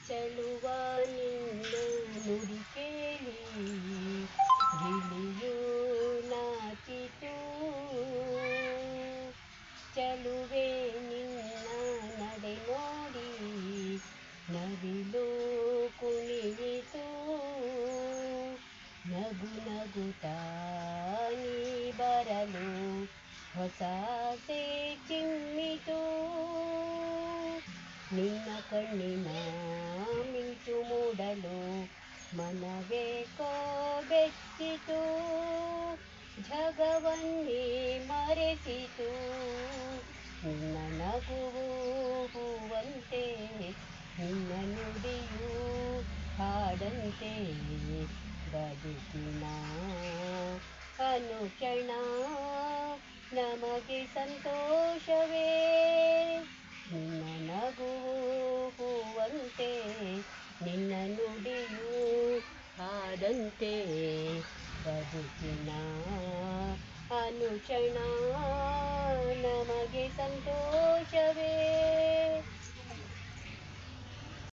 ಚಲುವ ನಿನ್ನ ನುಡಿ ಕೇಳಿ ಗಿಳಿಯು ನಾಚಿತು. ಚಲುವೆ ನಿನ್ನ ನಡೆ ನೋಡಿ ನವಿಲು ಕುಣಿಯಿತು. ನಗು ನಗುತ್ತಾ ನೀ ಬರಲು ಹೊಸ ಆಸೆ ಚಿಮ್ಮಿತು. ನಿನ್ನ ಕಣ್ಣಿನ ಮಿಂಚು ಮೂಡಲು ಮನವೇಕೋ ಬೆಚ್ಚಿತು. ಜಗವನ್ನೇ ಮರೆಸಿತು. ನಿನ್ನ ನಗುವು ಹೂವಂತೆ, ನಿನ್ನ ನುಡಿಯು ಹಾಡಂತೆ. ಬದುಕಿನ ಅನುಕ್ಷಣ ನಮಗೆ ಸಂತೋಷವೇ. ನಿನ್ನ ನಗುವು ಹೂವಂತೆ, ನಿನ್ನ ನುಡಿಯು ಹಾಡಂತೆ. ಬದುಕಿನ ಅನುಕ್ಷಣ ನಮಗೆ ಸಂತೋಷ.